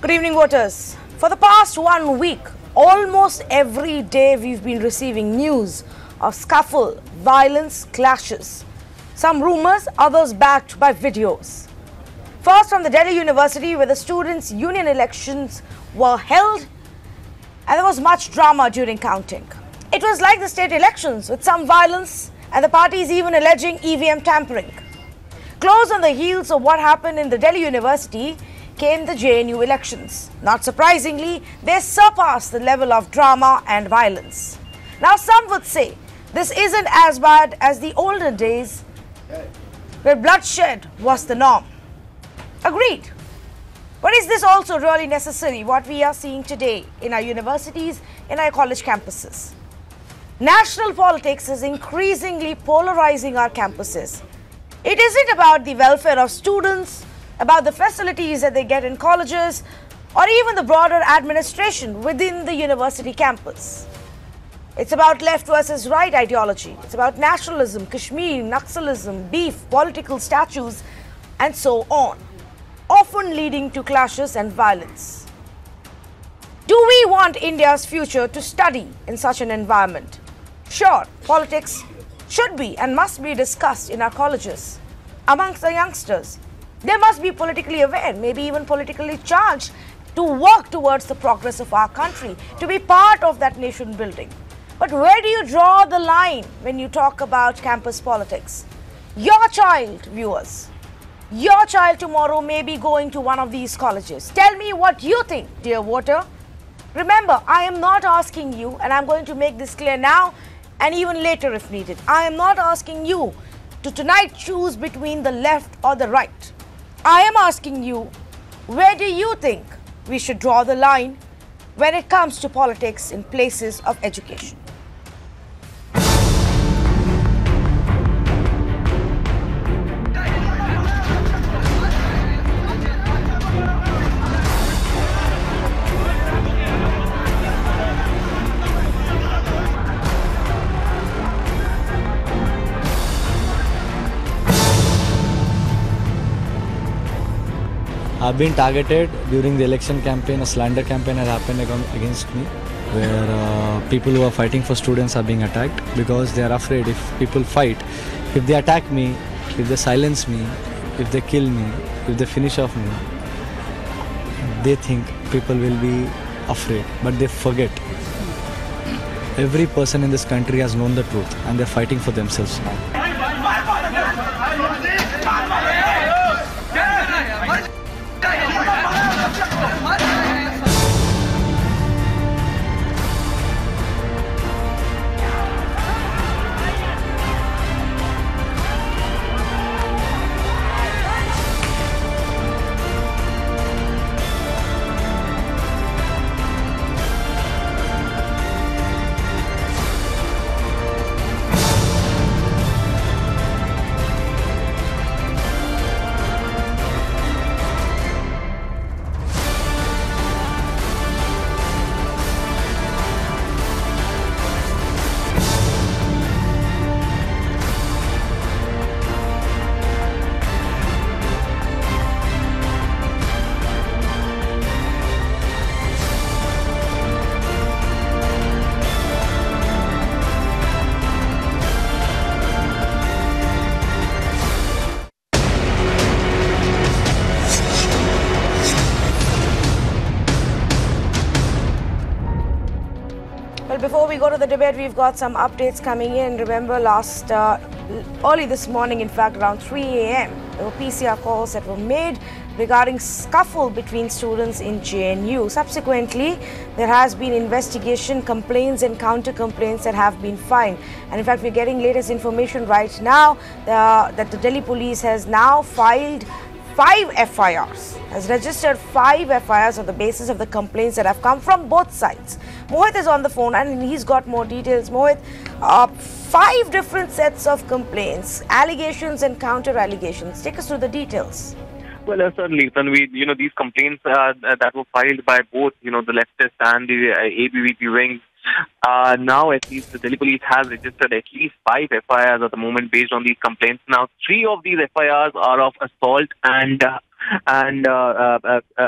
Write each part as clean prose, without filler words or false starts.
Good evening, voters. For the past 1 week, almost every day we've been receiving news of scuffle, violence, clashes. Some rumors, others backed by videos. First from the Delhi University, where the students' union elections were held and there was much drama during counting. It was like the state elections with some violence and the parties even alleging EVM tampering. Close on the heels of what happened in the Delhi University came the JNU elections. Not surprisingly, they surpassed the level of drama and violence. Now some would say this isn't as bad as the olden days where bloodshed was the norm. Agreed. But is this also really necessary, what we are seeing today in our universities, in our college campuses? National politics is increasingly polarizing our campuses. It isn't about the welfare of students, about the facilities that they get in colleges, or even the broader administration within the university campus. It's about left versus right ideology. It's about nationalism, Kashmir, Naxalism, beef, political statues, and so on, often leading to clashes and violence. Do we want India's future to study in such an environment? Sure, politics should be and must be discussed in our colleges amongst the youngsters. They must be politically aware, maybe even politically charged, to work towards the progress of our country, to be part of that nation building. But where do you draw the line when you talk about campus politics? Your child, viewers, your child tomorrow may be going to one of these colleges. Tell me what you think, dear voter. Remember, I am not asking you, and I'm going to make this clear now and even later if needed. I am not asking you to tonight choose between the left or the right. I am asking you, where do you think we should draw the line when it comes to politics in places of education? I've been targeted during the election campaign. A slander campaign has happened against me, where people who are fighting for students are being attacked because they are afraid if people fight, if they attack me, if they silence me, if they kill me, if they finish off me, they think people will be afraid, but they forget. Every person in this country has known the truth and they're fighting for themselves now. Well, before we go to the debate, we've got some updates coming in. Remember early this morning, in fact, around 3 a.m., there were PCR calls that were made regarding scuffle between students in JNU. Subsequently, there has been investigation, complaints and counter-complaints that have been filed. And in fact, we're getting latest information right now that the Delhi police has now filed 5 FIRs, has registered 5 FIRs on the basis of the complaints that have come from both sides. Mohit is on the phone and he's got more details. Mohit, 5 different sets of complaints, allegations and counter-allegations. Take us through the details. Well, certainly, Tanvi, these complaints that were filed by both, the leftist and the ABVP wings. Now, at least the Delhi police has registered at least 5 FIRs at the moment based on these complaints. Now, 3 of these FIRs are of assault and and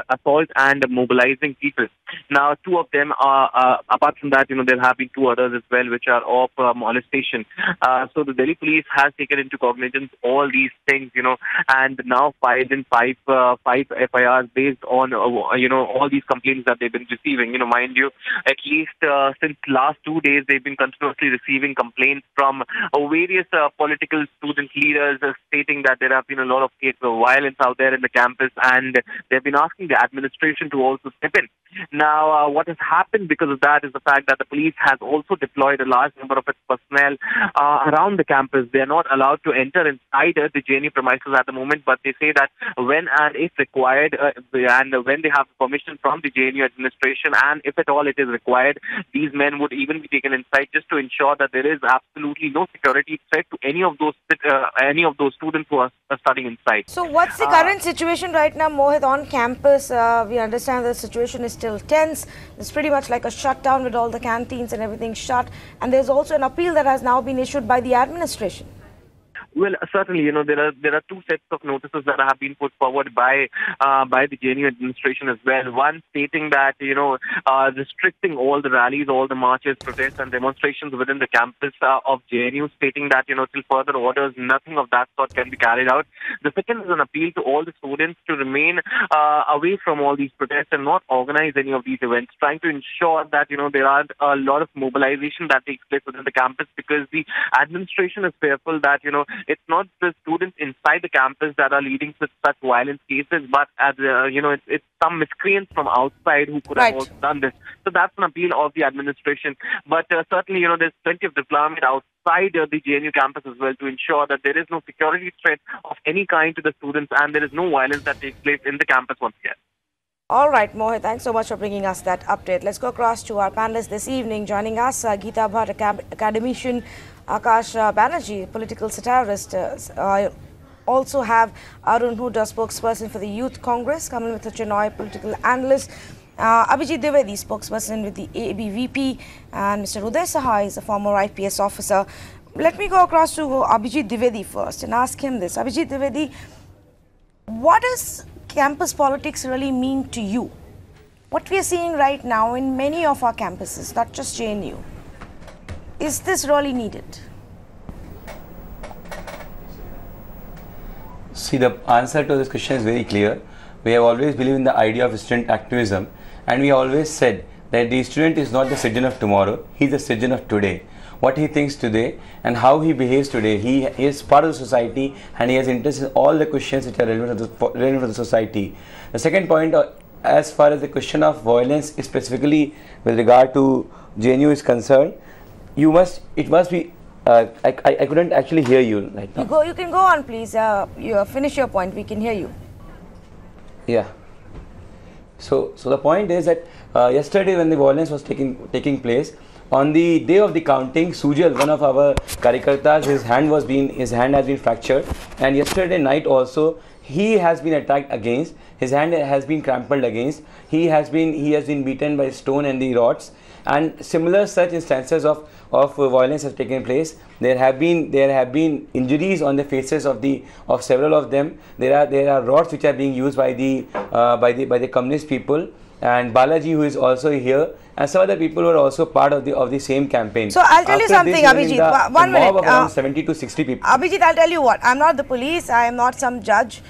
assault and mobilizing people. Now, two of them are, apart from that, there have been two others as well, which are of molestation. So the Delhi police has taken into cognizance all these things, and now filed in five FIRs based on, all these complaints that they've been receiving. Mind you, at least since last 2 days, they've been continuously receiving complaints from various political student leaders stating that there have been a lot of cases of violence out there in the campus, and they've been asking the administration to also step in. Now, what has happened because of that is the fact that the police has also deployed a large number of its personnel around the campus. They are not allowed to enter inside the JNU premises at the moment, but they say that when and if required, and when they have permission from the JNU administration, and if at all it is required, these men would even be taken inside just to ensure that there is absolutely no security threat to any of those students who are studying inside. So what's the current situation right now, Mohit, on campus? We understand the situation is still tense. It's pretty much like a shutdown with all the canteens and everything shut. And there's also an appeal that has now been issued by the administration. Well, certainly, there are two sets of notices that have been put forward by the JNU administration as well. One stating that, restricting all the rallies, all the marches, protests and demonstrations within the campus of JNU, stating that, till further orders, nothing of that sort can be carried out. The second is an appeal to all the students to remain away from all these protests and not organize any of these events, trying to ensure that, there are a lot of mobilization that takes place within the campus, because the administration is fearful that, it's not the students inside the campus that are leading to such violent cases, but it's some miscreants from outside who could have also done this. So that's an appeal of the administration. But certainly, there's plenty of deployment outside the JNU campus as well to ensure that there is no security threat of any kind to the students, and there is no violence that takes place in the campus once again. All right, Mohit, thanks so much for bringing us that update. Let's go across to our panelists this evening. Joining us, Geeta Bhatt, academician, Akash Banerjee, political satirist. Also have Arun Huda, spokesperson for the Youth Congress, Kamal Mitra Chenoy, political analyst, Abhijit Dwivedi, spokesperson with the ABVP, and Mr. Uday Saha is a former IPS officer. Let me go across to Abhijit Dwivedi first and ask him this. Abhijit Dwivedi, what does campus politics really mean to you? What we are seeing right now in many of our campuses, not just JNU, is this really needed? See, the answer to this question is very clear. We have always believed in the idea of student activism, and we always said that the student is not the citizen of tomorrow, he is the citizen of today. What he thinks today and how he behaves today, he is part of the society and he has interest in all the questions which are relevant to the society. The second point, as far as the question of violence specifically with regard to JNU is concerned, it must be, I couldn't actually hear you right now. You can go on, please. You finish your point. We can hear you. Yeah. So the point is that yesterday when the violence was taking place, on the day of the counting, Sujal, one of our Karyakartas, his hand has been fractured, and yesterday night also he has been attacked against. His hand has been trampled against. He has been beaten by stone and the rods, and similar such instances of violence have taken place. There have been injuries on the faces of several of them. There are rods which are being used by the communist people, and Balaji, who is also here, and some other people who are also part of the same campaign. So I'll tell you something, Abhijit. One minute. Mob of around 70 to 60 people. Abhijit, I'll tell you what. I'm not the police. I am not some judge.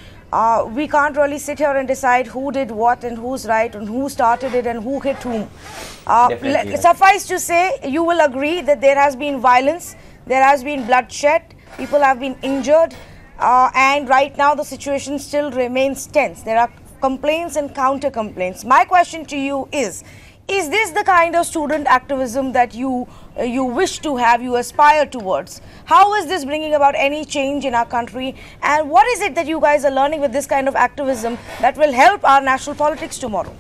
We can't really sit here and decide who did what and who's right and who started it and who hit whom. Suffice to say, you will agree that there has been violence, there has been bloodshed, people have been injured, and right now the situation still remains tense. There are complaints and counter complaints. My question to you is this the kind of student activism that you wish to have, you aspire towards? How is this bringing about any change in our country, and what is it that you guys are learning with this kind of activism that will help our national politics tomorrow?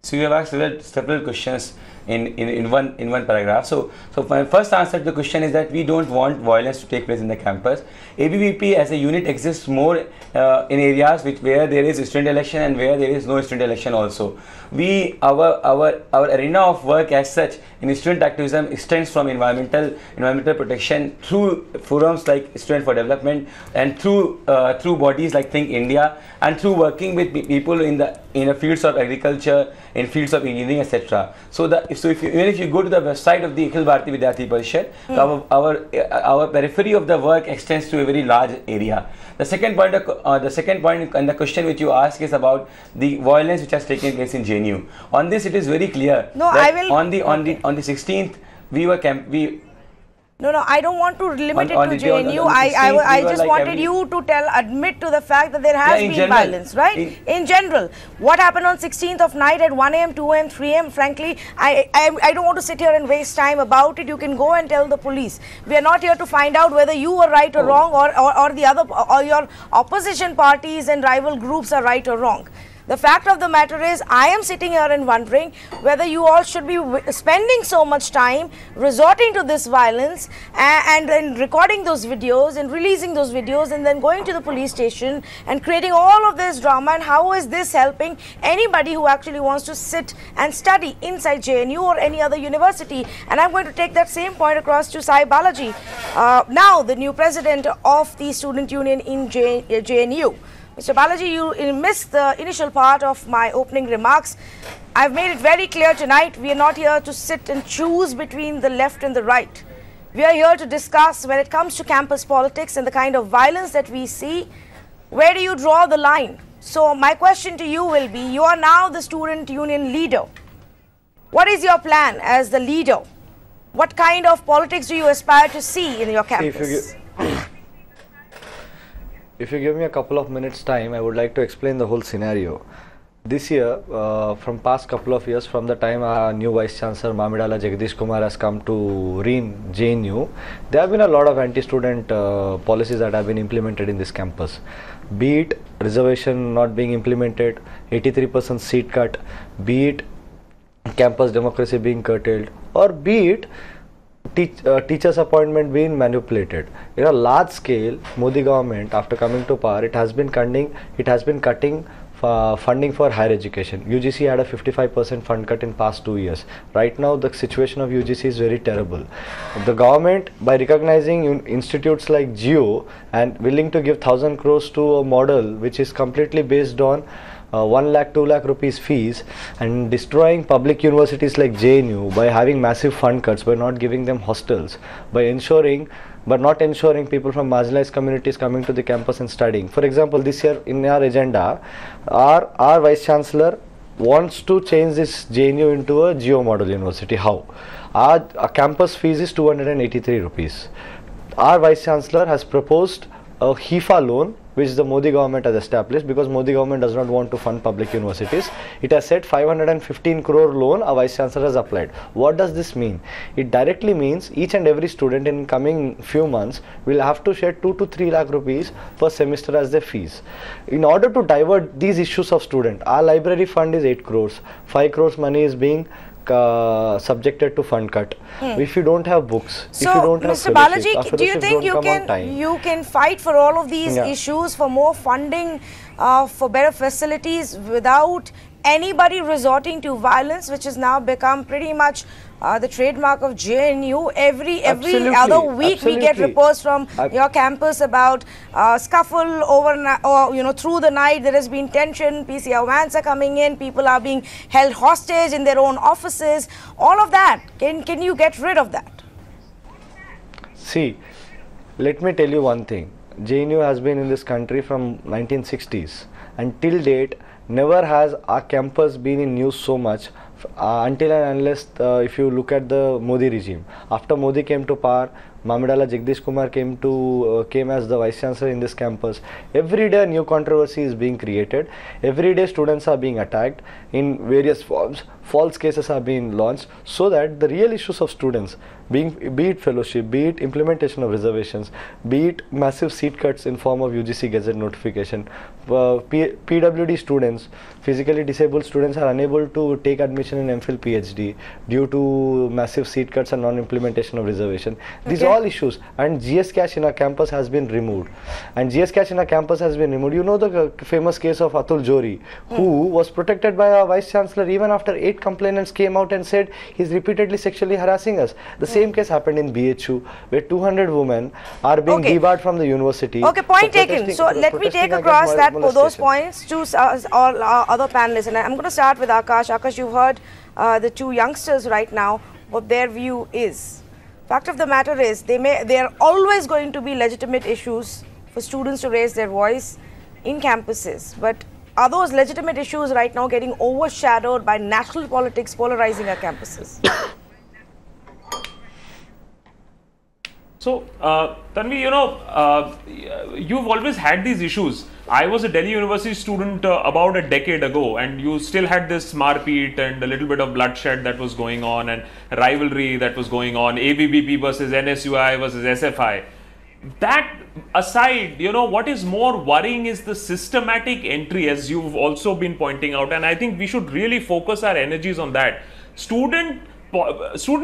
So you have asked several questions. in one paragraph. So my first answer to the question is that we don't want violence to take place in the campus. ABVP as a unit exists more in areas where there is student election and where there is no student election also. Our arena of work as such in student activism extends from environmental protection through forums like Student for Development and through bodies like Think India, and through working with people in the fields of agriculture, in fields of engineering, etc. Even if you go to the website of the Akhil Bharatiya Vidyarthi Parishad, our periphery of the work extends to a very large area. The second point and the question which you ask is about the violence which has taken place in JNU. On this, it is very clear. No, that I will. On the 16th, No, I don't want to limit it to JNU. I just wanted you to admit to the fact that there has been violence, right? In general, what happened on 16th of night at 1 a.m., 2 a.m., 3 a.m., frankly, I don't want to sit here and waste time about it. You can go and tell the police. We are not here to find out whether you were right or wrong, or your opposition parties and rival groups are right or wrong. The fact of the matter is, I am sitting here and wondering whether you all should be spending so much time resorting to this violence and then recording those videos and releasing those videos and then going to the police station and creating all of this drama. And how is this helping anybody who actually wants to sit and study inside JNU or any other university? And I'm going to take that same point across to Sai Balaji, now the new president of the student union in JNU. Mr. Balaji, you missed the initial part of my opening remarks. I've made it very clear tonight, we are not here to sit and choose between the left and the right. We are here to discuss when it comes to campus politics and the kind of violence that we see, where do you draw the line? So my question to you will be, you are now the student union leader. What is your plan as the leader? What kind of politics do you aspire to see in your campus? If you give me a couple of minutes time, I would like to explain the whole scenario. This year, from past couple of years, from the time our new Vice Chancellor Mamidala Jagdish Kumar has come to reign JNU, there have been a lot of anti-student policies that have been implemented in this campus. Be it reservation not being implemented, 83% seat cut, be it campus democracy being curtailed, or be it teachers' appointment being manipulated. In a large scale, Modi government, after coming to power, it has been cutting funding for higher education. UGC had a 55% fund cut in past 2 years. Right now, the situation of UGC is very terrible. The government, by recognizing institutes like GEO and willing to give 1,000 crores to a model which is completely based on 1 lakh, 2 lakh rupees fees, and destroying public universities like JNU by having massive fund cuts, by not giving them hostels, but not ensuring people from marginalized communities coming to the campus and studying. For example, this year in our agenda, our Vice Chancellor wants to change this JNU into a Geo model university. How? Our campus fees is 283 rupees. Our Vice Chancellor has proposed a HIFA loan which the Modi government has established, because Modi government does not want to fund public universities. It has said 515 crore loan a Vice Chancellor has applied. What does this mean? It directly means each and every student in coming few months will have to share 2 to 3 lakh rupees per semester as their fees. In order to divert these issues of student, our library fund is 8 crores. 5 crores money is being subjected to fund cut. If you don't have books, so if you don't have Mr. Balaji, do you think you can fight for all of these issues, for more funding, for better facilities, without anybody resorting to violence, which has now become pretty much the trademark of JNU? Every other week we get reports from your campus about scuffle over, through the night. There has been tension. PCR vans are coming in. People are being held hostage in their own offices. All of that. Can you get rid of that? See, let me tell you one thing. JNU has been in this country from 1960s, and till date never has our campus been in news so much until and unless if you look at the Modi regime. After Modi came to power, Mamidala Jagdish Kumar came as the Vice Chancellor in this campus. Every day a new controversy is being created. Every day students are being attacked in various forms. false cases are being launched, so that the real issues of students, be it fellowship, be it implementation of reservations, be it massive seat cuts in form of UGC Gazette notification, PWD students, physically disabled students are unable to take admission in MPhil PhD due to massive seat cuts and non-implementation of reservation. These are all issues, and GS Cash in our campus has been removed. And GS Cash in our campus has been removed. You know the famous case of Atul Jori, who was protected by our Vice Chancellor even after 8 complainants came out and said he's repeatedly sexually harassing us. The same case happened in BHU, where 200 women are being debarred from the university. Okay, point taken. So let me take across that those points to all other panelists, and I'm going to start with Akash. Akash, you've heard the 2 youngsters right now, what their view is. Fact of the matter is, there are always going to be legitimate issues for students to raise their voice in campuses, but are those legitimate issues right now getting overshadowed by national politics polarizing our campuses? So, Tanvi, you've always had these issues. I was a Delhi University student about a decade ago, and you still had this marpeet and a little bit of bloodshed that was going on, and rivalry that was going on, ABBP versus NSUI versus SFI. That aside, what is more worrying is the systematic entry, as you've also been pointing out, and I think we should really focus our energies on that. Student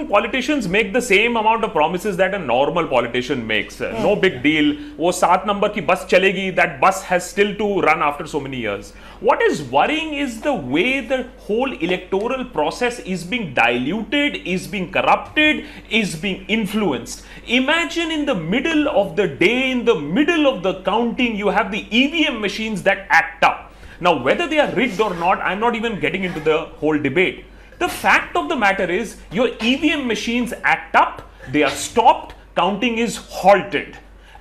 politicians make the same amount of promises that a normal politician makes. No big deal. वो 7 number की bus चलेगी, that bus has still to run after so many years. What is worrying is the way the whole electoral process is being diluted, is being corrupted, is being influenced. Imagine in the middle of the day, in the middle of the counting, you have the EVM machines that act up. Now, whether they are rigged or not, I'm not even getting into the whole debate. The fact of the matter is, your EVM machines act up, they are stopped, counting is halted.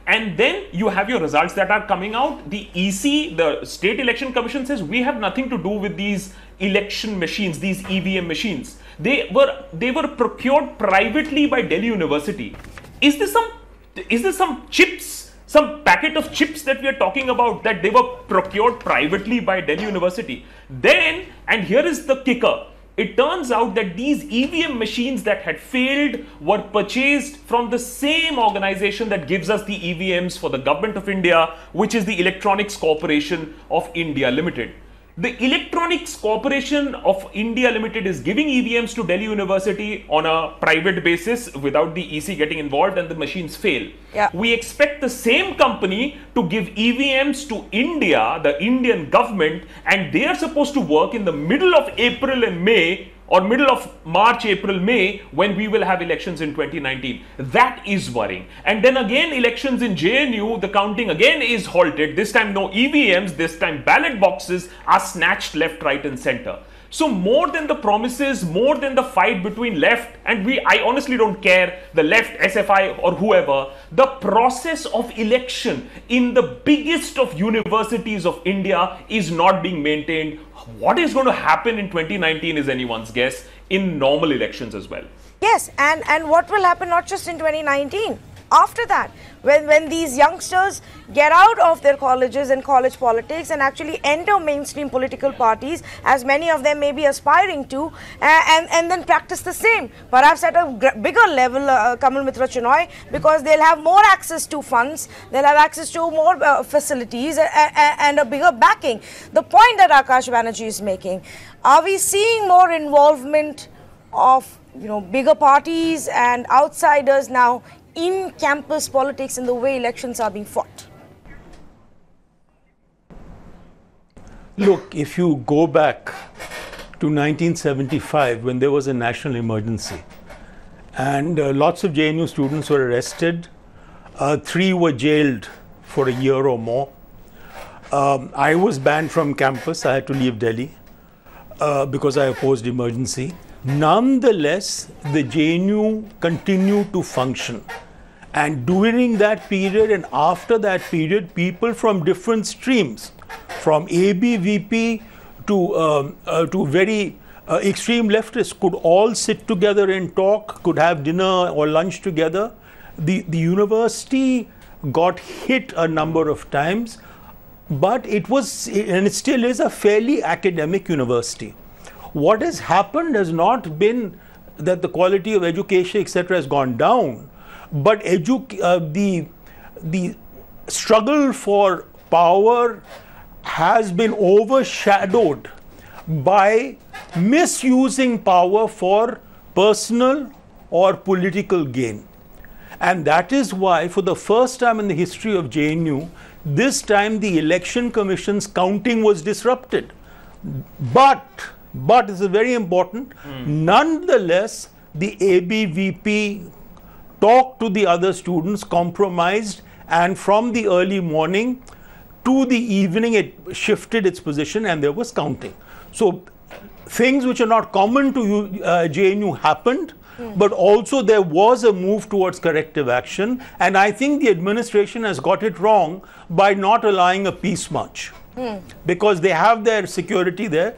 And then you have your results that are coming out. The EC, the State Election Commission, says we have nothing to do with these election machines, these EVM machines. They were procured privately by Delhi University. Is this some chips, some packet of chips that we are talking about, that they were procured privately by Delhi University? Then, and here is the kicker, it turns out that these EVM machines that had failed were purchased from the same organization that gives us the EVMs for the Government of India, which is the Electronics Corporation of India Limited. The Electronics Corporation of India Limited is giving EVMs to Delhi University on a private basis without the EC getting involved, and the machines fail. Yeah. We expect the same company to give EVMs to India, the Indian government, and they are supposed to work in the middle of April and May, or middle of March, April, May, when we will have elections in 2019. That is worrying. And then again, elections in JNU, the counting again is halted. This time no EVMs, this time ballot boxes are snatched left, right and center. So more than the promises, more than the fight between left, and I honestly don't care, the left, SFI or whoever, the process of election in the biggest of universities of India is not being maintained. What is going to happen in 2019 is anyone's guess, in normal elections as well. Yes, and what will happen not just in 2019, after that, when these youngsters get out of their colleges and college politics and actually enter mainstream political parties, as many of them may be aspiring to, and then practice the same, perhaps at a bigger level, Kamal Mitra Chinoy, because they'll have more access to funds, they'll have access to more facilities and a bigger backing. The point that Akash Banerjee is making, are we seeing more involvement of bigger parties and outsiders now in campus politics in the way elections are being fought? Look, if you go back to 1975, when there was a national emergency and lots of JNU students were arrested, 3 were jailed for a year or more. I was banned from campus. I had to leave Delhi because I opposed emergency. Nonetheless, the JNU continued to function. And during that period and after that period, people from different streams, from ABVP to very extreme leftists, could all sit together and talk, could have dinner or lunch together. The university got hit a number of times, but it was, and it still is, a fairly academic university. What has happened has not been that the quality of education, etc., has gone down, but the struggle for power has been overshadowed by misusing power for personal or political gain. And that is why, for the first time in the history of JNU, this time the election commission's counting was disrupted. But this is very important, nonetheless, the ABVP talked to the other students, compromised, and from the early morning to the evening, it shifted its position and there was counting. So things which are not common to JNU happened, but also there was a move towards corrective action, and I think the administration has got it wrong by not allowing a peace march, because they have their security there.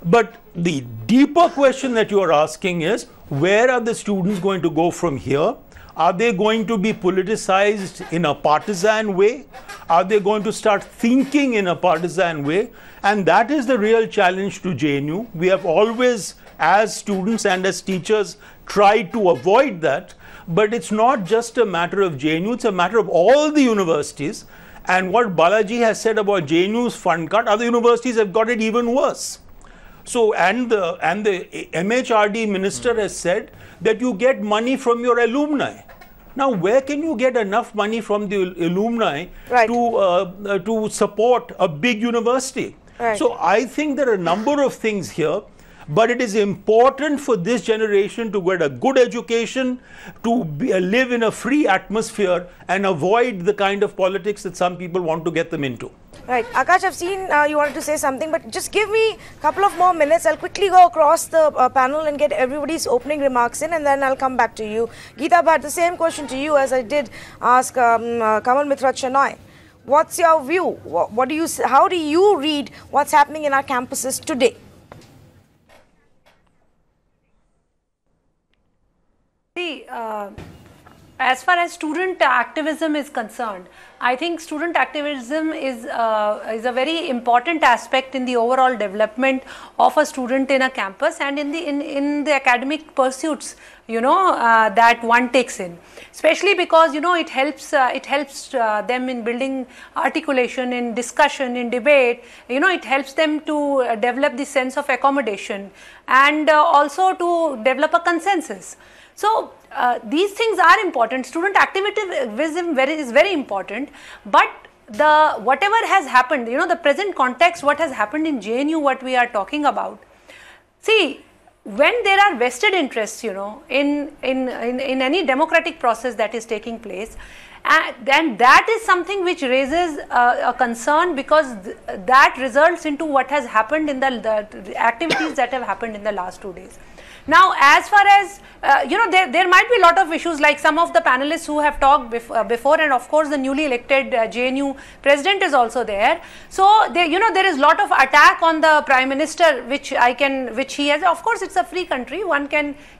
But the deeper question that you are asking is, where are the students going to go from here? Are they going to be politicized in a partisan way? Are they going to start thinking in a partisan way? And that is the real challenge to JNU. We have always, as students and as teachers, tried to avoid that. But it's not just a matter of JNU, it's a matter of all the universities. And what Balaji has said about JNU's fund cut, other universities have got it even worse. So, and the MHRD minister has said that you get money from your alumni. Now, where can you get enough money from the alumni to support a big university? So, I think there are a number of things here, but it is important for this generation to get a good education, to live in a free atmosphere and avoid the kind of politics that some people want to get them into. Right. Akash, I've seen you wanted to say something, but just give me a couple of more minutes. I'll quickly go across the panel and get everybody's opening remarks in, and then I'll come back to you. Geeta Bhatt, the same question to you as I did ask Kamal Mitra Chenoy. What's your view? What do you? How do you read what's happening in our campuses today? See, as far as student activism is concerned, I think student activism is a very important aspect in the overall development of a student in a campus and in the academic pursuits, you know, that one takes in. Especially because, you know, it helps them in building articulation, in discussion, in debate. You know, it helps them to develop the sense of accommodation and also to develop a consensus. So these things are important. Student activism is very important, but whatever has happened, you know, the present context, what has happened in JNU, what we are talking about. See, when there are vested interests, you know, in any democratic process that is taking place, then that is something which raises a concern, because that results into what has happened in the activities that have happened in the last 2 days. Now, as far as, you know, there might be a lot of issues, like some of the panelists who have talked before, and of course the newly elected JNU president is also there. So, you know, there is a lot of attack on the Prime Minister, which he has. Of course, it's a free country,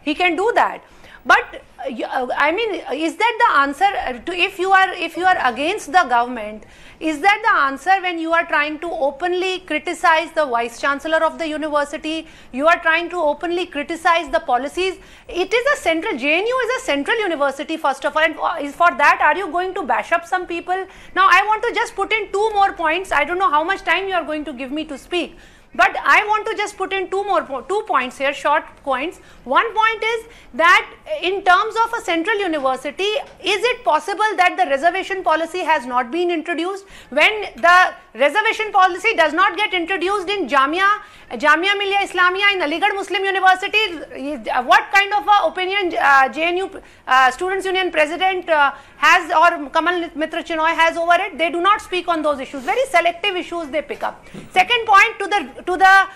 he can do that. But I mean, is that the answer to, if you are against the government, is that the answer when you are trying to openly criticize the Vice Chancellor of the university, you are trying to openly criticize the policies? It is a central, JNU is a central university first of all, and for that are you going to bash up some people? Now I want to just put in 2 more points. I don't know how much time you are going to give me to speak, but I want to just put in 2 points here, short points. One point is that in terms of a central university, is it possible that the reservation policy has not been introduced? When the reservation policy does not get introduced in Jamia Millia Islamia in Aligarh Muslim University, what kind of opinion JNU Students Union President has, or Kamal Mitra Chenoy has over it? They do not speak on those issues. Very selective issues they pick up. Second point, to the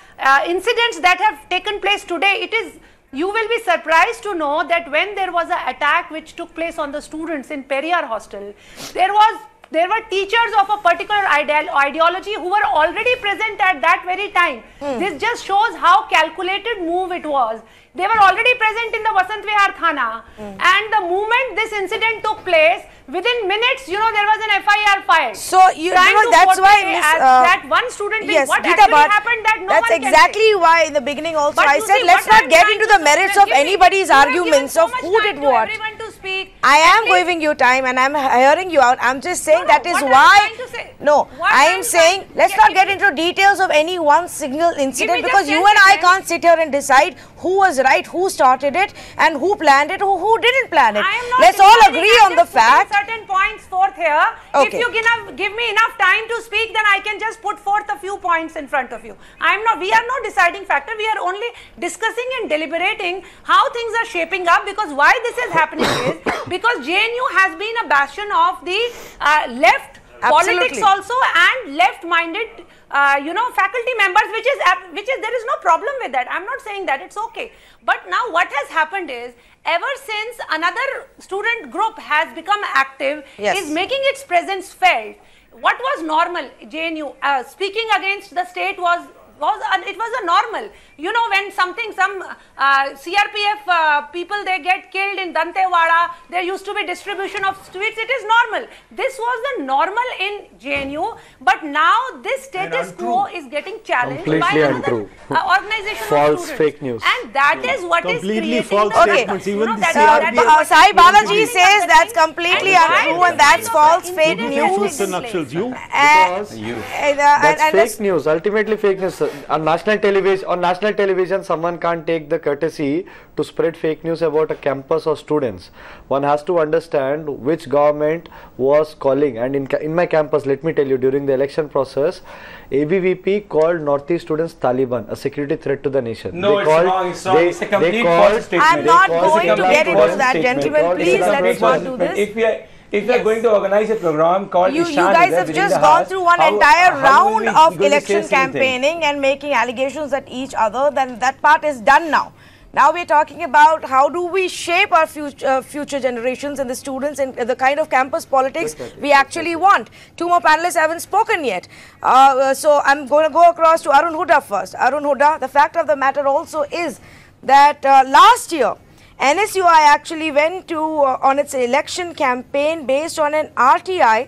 incidents that have taken place today, you will be surprised to know that when there was an attack which took place on the students in Periyar hostel, there was There were teachers of a particular ideology who were already present at that very time. This just shows how calculated move it was. They were already present in the Vasant Vihar Thana, and the moment this incident took place, within minutes, there was an FIR filed. So that's why that one student yes, what Geeta, actually happened that no that's one can exactly say. why in the beginning also But I you said see, let's what not I'm get trying into to the merits say, of anybody's you have given arguments so of much who time did to what. everyone to speak. I am At least- giving you time and I'm hearing you out. I'm just saying No, that is what I'm why. trying to say- No, what I I'm am saying trying- let's yeah, not give get me- into details of any one single incident me because just you 10 and I seconds. can't sit here and decide who was right, who started it, and who planned it, who didn't plan it. I am not Let's all deciding, agree I'm on the just putting fact. certain points forth here. If Okay. you give me enough time to speak, then I can just put forth a few points in front of you. We are not deciding factor. We are only discussing and deliberating how things are shaping up, because why this is happening is because JNU has been a bastion of the left politics Absolutely. also and left-minded faculty members, which is there is no problem with that. I'm not saying that, it's okay. But now what has happened is, ever since another student group has become active, Yes. is making its presence felt. What was normal, JNU speaking against the state was a normal. When some CRPF people, they get killed in Dantewada, there used to be distribution of sweets, it is normal. This was the normal in JNU, but now this status quo is getting challenged by Completely another untrue. organization of False students. fake news. And that is what is Completely creating false the statements. Even the that CRPF is what Sai is Balaji causing says the that's thing. completely And why untrue this and that's kind of false an fake incident has news. the taken Naxals, place? you. That's fake news, ultimately fake news. On national television, someone can't take the courtesy to spread fake news about a campus or students. One has to understand which government was calling, and in my campus, let me tell you, during the election process, ABVP called Northeast students Taliban, a security threat to the nation. No, it's wrong. It's wrong. It's a complete false statement. I'm not It's a going to complete get into false that, statement. gentlemen. It's a Please, complete let's false not do statement. this. If we are going to organize a program called You Ishan guys Udar have within just the gone house, through one how entire will round we of going to say election the same thing? campaigning and making allegations at each other. Then that part is done now. Now we're talking about how do we shape our future generations and the students and the kind of campus politics we actually want. Two more panelists haven't spoken yet. So I'm going to go across to Arun Huda first. Arun Huda, the fact of the matter also is that last year, NSUI actually went to on its election campaign based on an RTI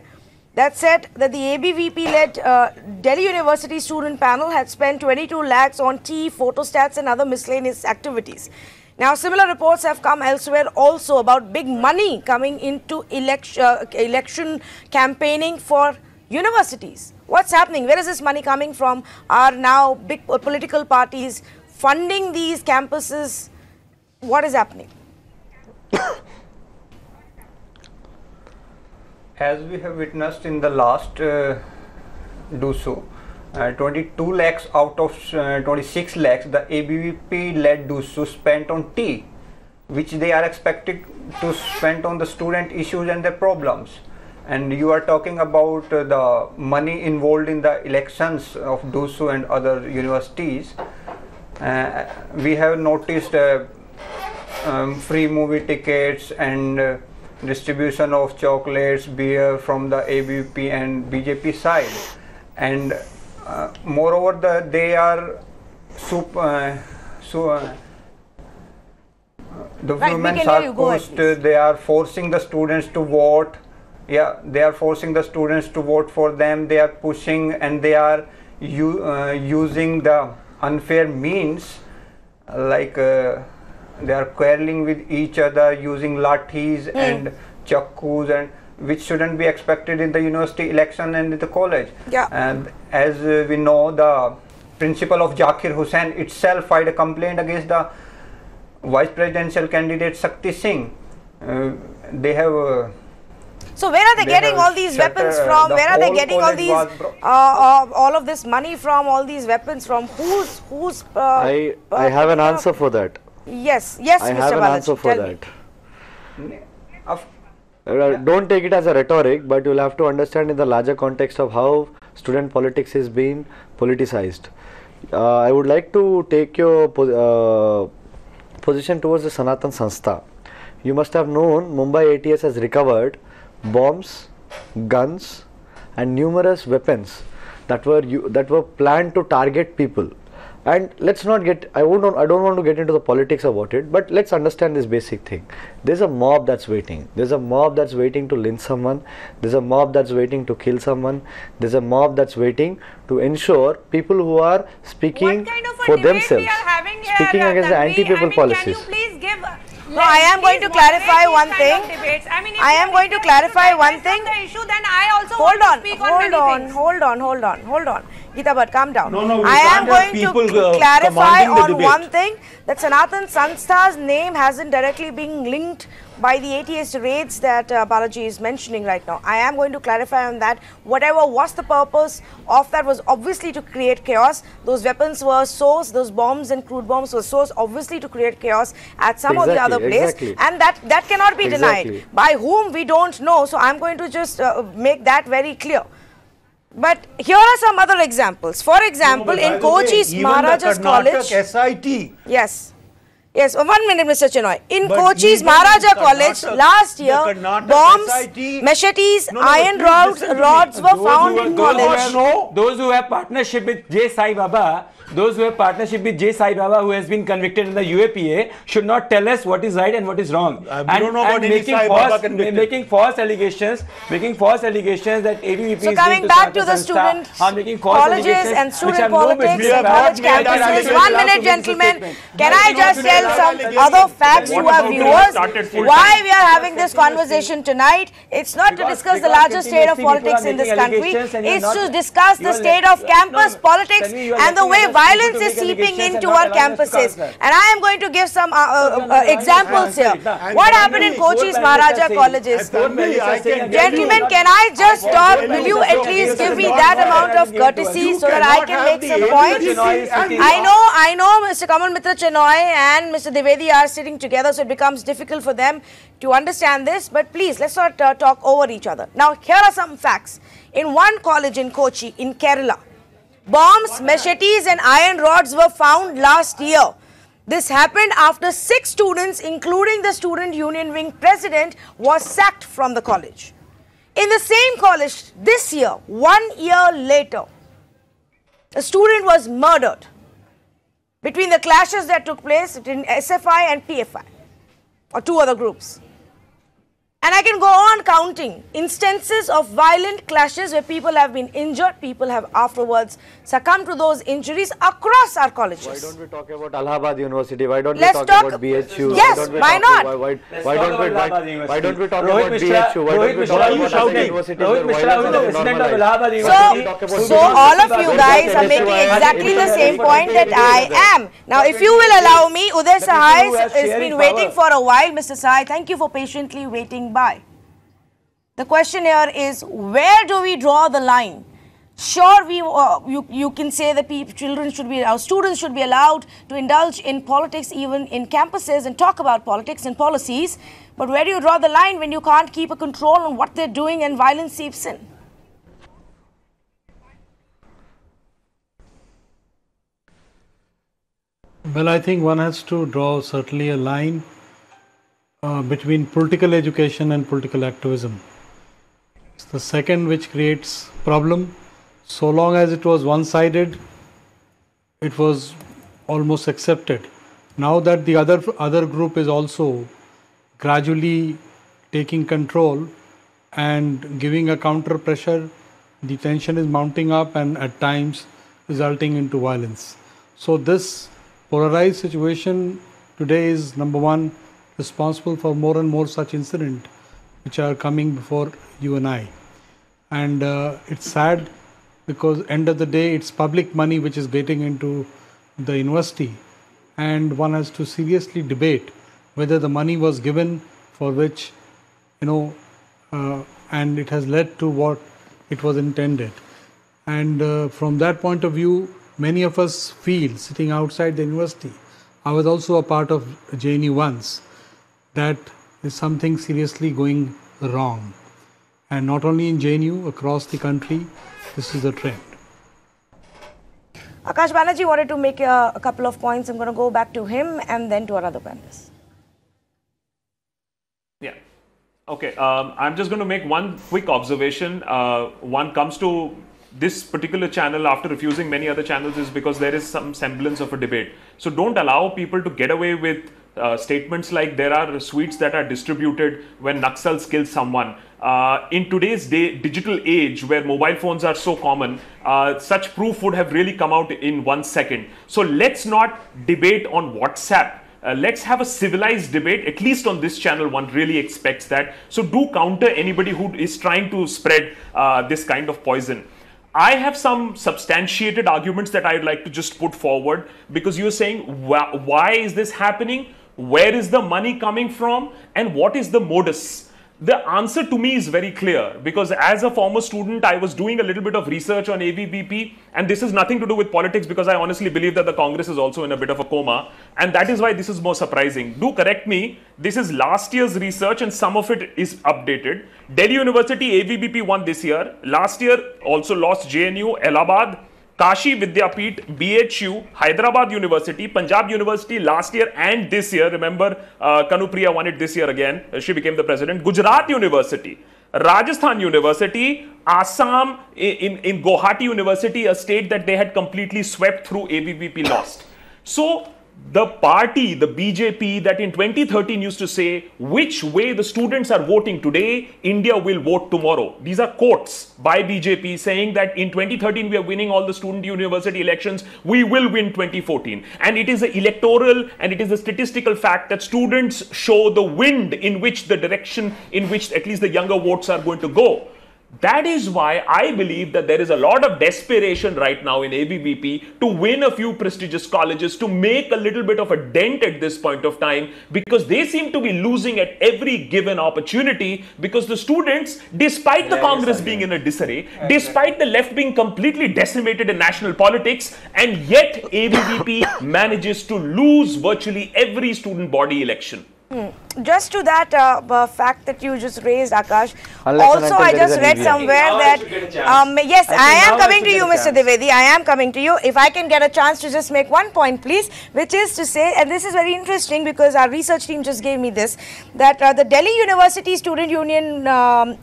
that said that the ABVP-led Delhi University student panel had spent 22 lakhs on tea, photostats and other miscellaneous activities. Now, similar reports have come elsewhere also about big money coming into election campaigning for universities. What's happening? Where is this money coming from? Are now big political parties funding these campuses? What is happening? As we have witnessed in the last DUSU, 22 lakhs out of 26 lakhs, the ABVP led DUSU spent on tea, which they are expected to spend on the student issues and their problems. And you are talking about the money involved in the elections of DUSU and other universities. We have noticed free movie tickets and distribution of chocolates, beer from the ABVP and BJP side, and moreover they are the women are pushed, they are forcing the students to vote. Yeah, they are forcing the students to vote for them. They are pushing and they are using the unfair means, like they are quarreling with each other using lathis and chakkus, and which shouldn't be expected in the university election and in the college. Yeah. And as we know, the principal of Zakir Hussain itself filed a complaint against the vice presidential candidate Sakti Singh. They have so where are they getting all these weapons from? Where are they getting all these all of this money from? All these weapons from? Who's I have an answer for that. Yes, I Mr. have an Balaji, answer for tell that. Don't take it as a rhetoric, but you'll have to understand in the larger context of how student politics is being politicized. I would like to take your position towards the Sanatan Sanstha. You must have known Mumbai ATS has recovered bombs, guns and numerous weapons that were planned to target people. And let's not get, I don't want to get into the politics about it, but let's understand this basic thing. There's a mob that's waiting. There's a mob that's waiting to lynch someone. There's a mob that's waiting to kill someone. There's a mob that's waiting to ensure people who are speaking for themselves, speaking against the anti-people policies. Can you please give... No, I am going to clarify one thing. I am going to clarify one thing. Hold on. Geeta Bhatt, calm down. I am going to clarify on one thing, that Sanatan Sanstha's name hasn't directly been linked by the ATS raids that Balaji is mentioning right now. I am going to clarify on that. Whatever was the purpose of that was obviously to create chaos. Those weapons were sourced, those bombs and crude bombs were sourced obviously to create chaos at some or the other place. And that cannot be denied. By whom we don't know. So I am going to just make that very clear. But here are some other examples. For example, in Kochi's Maharaja's College. SIT. Yes. Yes, 1 minute, Mr. Chenoy. In Kochi's Maharaja College last year, bombs, machetes, iron rods were found in college. Those who have partnership with J. Sai Baba, who has been convicted in the UAPA, should not tell us what is right and what is wrong. We don't know about any Sai Baba convicted. Making false allegations that ABVP so coming back to the student colleges and student politics and college campuses. 1 minute, gentlemen. Can I just tell some other facts to our viewers why we are having this conversation tonight? It's not to discuss the larger state of politics in this country. It's to discuss the state of campus politics and the way violence is seeping into our campuses. And I am going to give some examples here. What happened in Kochi's Maharaja colleges? Gentlemen, can I just talk? Will you at least give me that amount of courtesy so that I can make some points? I know Mr. Kamal Mitra Chenoy and Mr. Dwivedi are sitting together, so it becomes difficult for them to understand this. But please, let's not talk over each other. Now, here are some facts. In one college in Kochi, in Kerala, bombs, machetes and iron rods were found last year. This happened after 6 students, including the student union wing president, was sacked from the college. In the same college this year, 1 year later, a student was murdered between the clashes that took place between SFI and PFI, or 2 other groups. And I can go on counting instances of violent clashes where people have been injured, people have afterwards succumbed to those injuries across our colleges. Why don't we talk about Allahabad University? Why don't we talk about BHU? Yes, why not? Why don't we talk about BHU? Why don't we talk about universities? So all of you guys are making exactly the same point that I am. Now, if you will allow me, Uday Sahai has been waiting for a while. Mr. Sahai, thank you for patiently waiting by. The question here is, where do we draw the line? Sure, you can say that children should be, our students should be allowed to indulge in politics even in campuses and talk about politics and policies. But where do you draw the line when you can't keep a control on what they're doing and violence seeps in? Well, I think one has to draw certainly a line between political education and political activism. It's the second which creates problem. So long as it was one-sided, it was almost accepted. Now that the other group is also gradually taking control and giving a counter pressure, the tension is mounting up and at times resulting into violence. So this polarized situation today is, number one, responsible for more and more such incidents which are coming before you and I. And it's sad because end of the day it's public money which is getting into the university, and one has to seriously debate whether the money was given for which, and it has led to what it was intended. And from that point of view, many of us feel, sitting outside the university, I was also a part of JNU once, that is something seriously going wrong. And not only in JNU, across the country, this is the trend. Akash Banerjee wanted to make a couple of points. I'm going to go back to him and then to our other panelists. Yeah. Okay, I'm just going to make one quick observation. One comes to this particular channel after refusing many other channels is because there is some semblance of a debate. So don't allow people to get away with statements like there are sweets that are distributed when Naxals kill someone. In today's digital age where mobile phones are so common, such proof would have really come out in 1 second. So let's not debate on WhatsApp. Let's have a civilized debate, at least on this channel. One really expects that. So do counter anybody who is trying to spread this kind of poison. I have some substantiated arguments that I'd like to just put forward, because you're saying why is this happening? Where is the money coming from? And what is the modus? The answer to me is very clear, because as a former student, I was doing a little bit of research on ABVP, and this is nothing to do with politics, because I honestly believe that the Congress is also in a bit of a coma, and that is why this is more surprising. Do correct me, this is last year's research and some of it is updated. Delhi University ABVP won this year. Last year also lost JNU, Allahabad, Kashi Vidyapeeth, BHU, Hyderabad University, Punjab University last year and this year. Remember, Kanupriya won it this year again. She became the president. Gujarat University, Rajasthan University, Assam, in Guwahati University, a state that they had completely swept through, ABVP lost. So the party, the BJP, that in 2013 used to say which way the students are voting today, India will vote tomorrow. These are quotes by BJP saying that in 2013 we are winning all the student university elections, we will win 2014. And it is an electoral and it is a statistical fact that students show the wind in which the direction in which at least the younger votes are going to go. That is why I believe that there is a lot of desperation right now in ABVP to win a few prestigious colleges, to make a little bit of a dent at this point of time, because they seem to be losing at every given opportunity, because the students, despite the Congress being in a disarray, despite the left being completely decimated in national politics, and yet ABVP manages to lose virtually every student body election. Just to that fact that you just raised, Akash, also I just read somewhere that, yes, I am coming to you, Mr. Dwivedi, I am coming to you. If I can get a chance to just make one point, please, which is to say, and this is very interesting because our research team just gave me this, that the Delhi University Student Union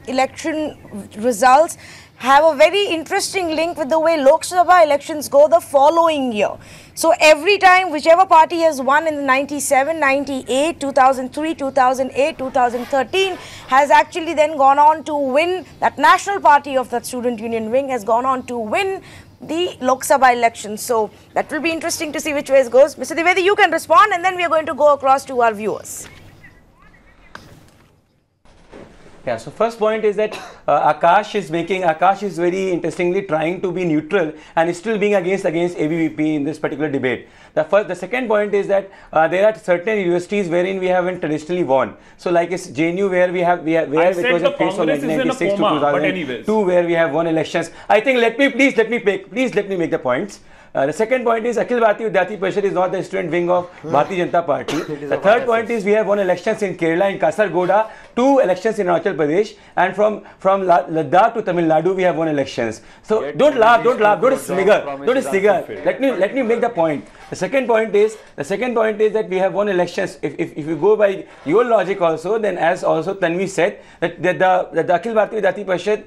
election results have a very interesting link with the way Lok Sabha elections go the following year. So every time whichever party has won in the 97, 98, 2003, 2008, 2013 has actually then gone on to win, that national party of that student union wing has gone on to win the Lok Sabha elections. So that will be interesting to see which way it goes. Mr. Dwivedi, you can respond and then we are going to go across to our viewers. Yeah, so first point is that Akash is very interestingly trying to be neutral and is still being against ABVP in this particular debate. The second point is that there are certain universities wherein we haven't traditionally won. So like it's JNU where it was a case from 1996 to 2002 where we have won elections. I think let me make the points. The second point is Akhil Bharatiya Vidyarthi Parishad is not the student wing of Bharatiya Janata Party. The third point is we have won elections in Kerala, in Kasargoda, 2 elections in Arunachal Pradesh, and from Ladakh to Tamil Nadu we have won elections. So don't laugh, don't snigger. Let me make the point. The second point is that we have won elections. If you go by your logic also, then as also Tanvi said that the Akhil Bharatiya Vidyarthi Parishad,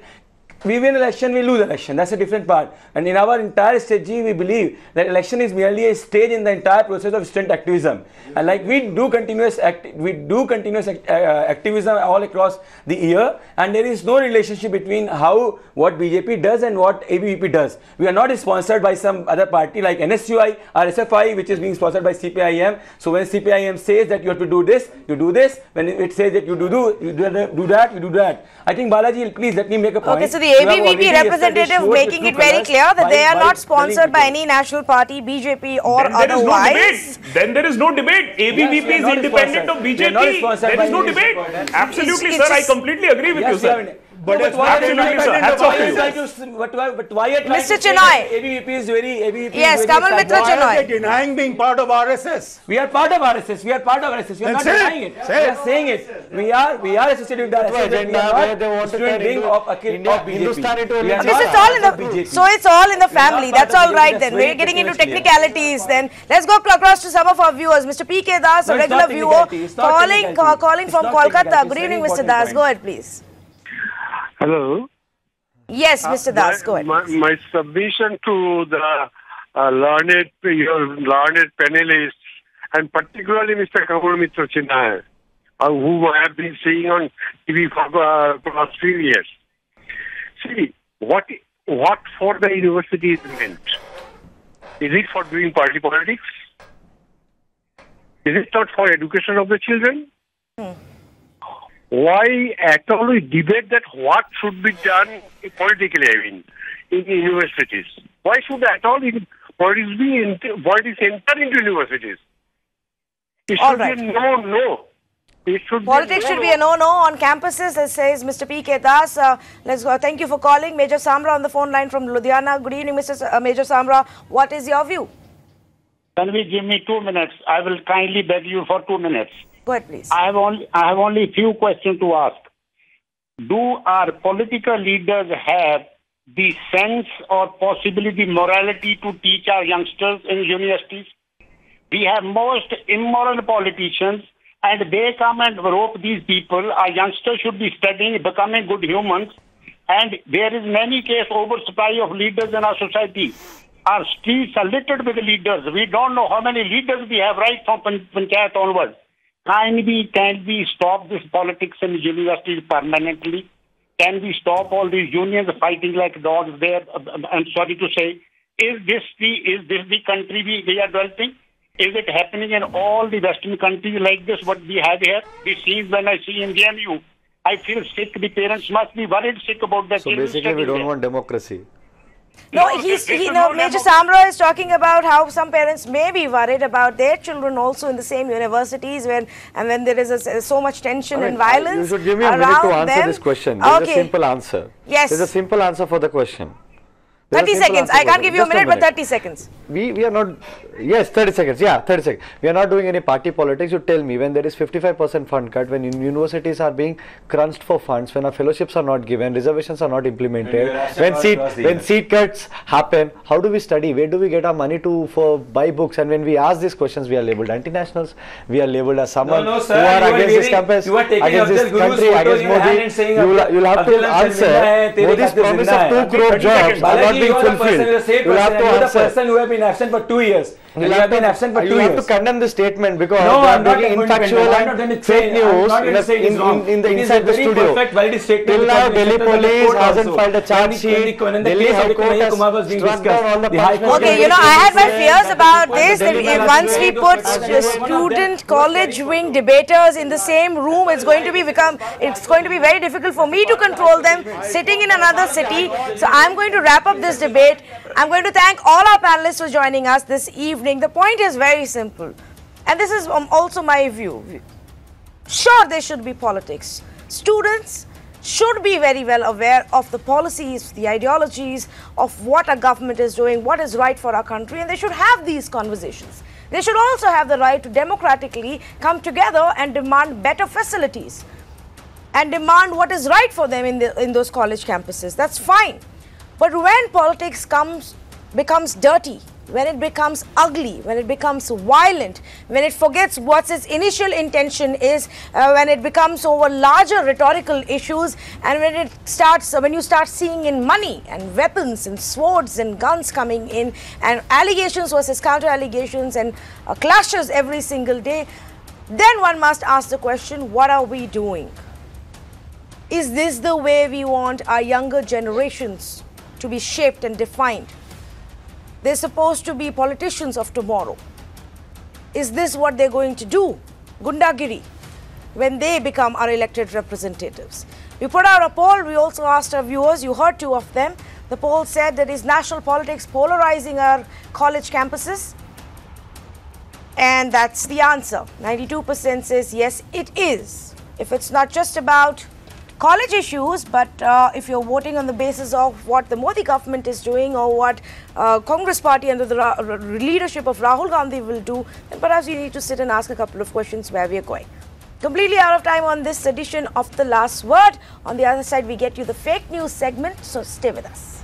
we win election, we lose election. That's a different part. And in our entire strategy, we believe that election is merely a stage in the entire process of student activism. And like we do continuous activism all across the year, and there is no relationship between what BJP does and what ABVP does. We are not sponsored by some other party like NSUI or SFI, which is being sponsored by CPIM. So when CPIM says that you have to do this, you do this. When it says that you do that, you do that. I think Balaji, please let me make a point. Okay, so the ABVP representative making it very clear that they are not sponsored by any national party, BJP or otherwise. Then there is no debate. ABVP is independent of BJP. There is no debate. Absolutely, sir. I completely agree with you, sir. But it's why are you trying to- hats off to you. But why are you trying Mr. to say Chinoy. that ABVP is very Yes, Kamal Mitra Why are Chinoy. they denying being part of RSS? We are part of RSS. We are part of RSS. We are Then not say it. denying it. Say We it. are saying it. We are associated with the RSS. agenda We are where not they want to student turn wing into of India, BJP. Hindustan into We are This not is all in part of the BJP. so it's all in the family. not part That's of all BJP. right That's then. very We're getting into pretty much technicalities then. Let's go across to some of our viewers. Mr. P.K. Das, a No, it's regular not viewer, technicality. It's not technicality. calling It's from not Kolkata. technicality. Good It's evening, very Mr. important Das. point. Go ahead, please. Hello. Yes, Mr. Das. Go ahead. My submission to the your learned panelists, and particularly Mr. Kamal Mitra Chinoy, whom I have been seeing on TV for the last few years. See, what for the university is meant? Is it for doing party politics? Is it not for education of the children? Why at all we debate that what should be done politically, I mean, in universities? Why should at all politics enter into universities? It should All right. be no. It should Politics should be a no-no on campuses, as says Mr. P.K. Das. Let's go. Thank you for calling. Major Samra on the phone line from Ludhiana. Good evening, Major Samra. What is your view? Can we give me 2 minutes? I will kindly beg you for 2 minutes. Go ahead, please. I have only a few questions to ask. Do our political leaders have the sense or possibility, morality to teach our youngsters in universities? We have most immoral politicians, and they come and rope these people. Our youngsters should be studying, becoming good humans, and there is in any case oversupply of leaders in our society. Our streets are littered with leaders. We don't know how many leaders we have right from Panchayat onwards. Can we stop this politics in universities permanently? Can we stop all these unions fighting like dogs there? I'm sorry to say, is this the country we are developing? Is it happening in all the Western countries like this, what we have here? This scenes when I see in JNU, I feel sick. The parents must be worried sick about their So children basically, we studying don't there. want democracy. No, this is not Major democracy. Samra is talking about how some parents may be worried about their children also in the same universities when there is so much tension and violence. You should give me a minute to around answer them. this question. There's Okay. a simple answer. Yes. There's a simple answer for the question. There's a 30 simple seconds. answer I for can't that. give you a Just minute, but 30 seconds. We are not, yes, 30 seconds, yeah, 30 seconds. We are not doing any party politics. You tell me, when there is 55% fund cut, when universities are being crunched for funds, when our fellowships are not given, reservations are not implemented, when seat cuts happen, how do we study? Where do we get our money for buy books? And when we ask these questions, we are labelled anti-nationals, we are labelled as someone No, sir, who are you are against this wearing- campus, you are taking against this Abdul Guru's country, photo against in your hand and Modi. saying You'll have to Abdul Hamid answer Zindda hai, tere Modi's Khatir promise Zindda of hai. 2 crore 30 jobs seconds. are not Balaji, being you are the person, fulfilled. you are the same You'll have person, to you are the answer. person who have been absent for 2 years. And you have been absent for 2 You have to years. condemn this statement because No, they I'm are not making going to infactual condemn. I'm not and going to fake say- I'm news not going to say it is wrong. in the It is inside a the very studio. perfect, valid statement Till because now, we Delhi accepted the police court hasn't also. filed a charge sheet. When the Delhi case of High Court Kanhaiya has Kumar was being struck discussed, down all the the High Court Okay, punishments. I had my fears about this, that Delhi if High once we Court put has student college wing debaters in the same room, it's going to be very difficult for me to control them sitting in another city. So I'm going to wrap up this debate. I'm going to thank all our panelists for joining us this evening. The point is very simple, and this is also my view. Sure, there should be politics. Students should be very well aware of the policies, the ideologies of what our government is doing, what is right for our country, and they should have these conversations. They should also have the right to democratically come together and demand better facilities and demand what is right for them in those college campuses. That's fine. But when politics becomes dirty, when it becomes ugly, when it becomes violent, when it forgets what its initial intention is, when it becomes over larger rhetorical issues, and when you start seeing in money and weapons and swords and guns coming in, and allegations versus counter allegations and clashes every single day, then one must ask the question, what are we doing? Is this the way we want our younger generations to be shaped and defined? They're supposed to be politicians of tomorrow. Is this what they're going to do? Gundagiri, when they become our elected representatives. We put out a poll. We also asked our viewers. You heard 2 of them. The poll said that is national politics polarizing our college campuses? And that's the answer. 92% says yes, it is. If it's not just about college issues, but if you're voting on the basis of what the Modi government is doing or what Congress party under the leadership of Rahul Gandhi will do, then perhaps you need to sit and ask a couple of questions where we are going. Completely out of time on this edition of The Last Word. On the other side, we get you the fake news segment, so stay with us.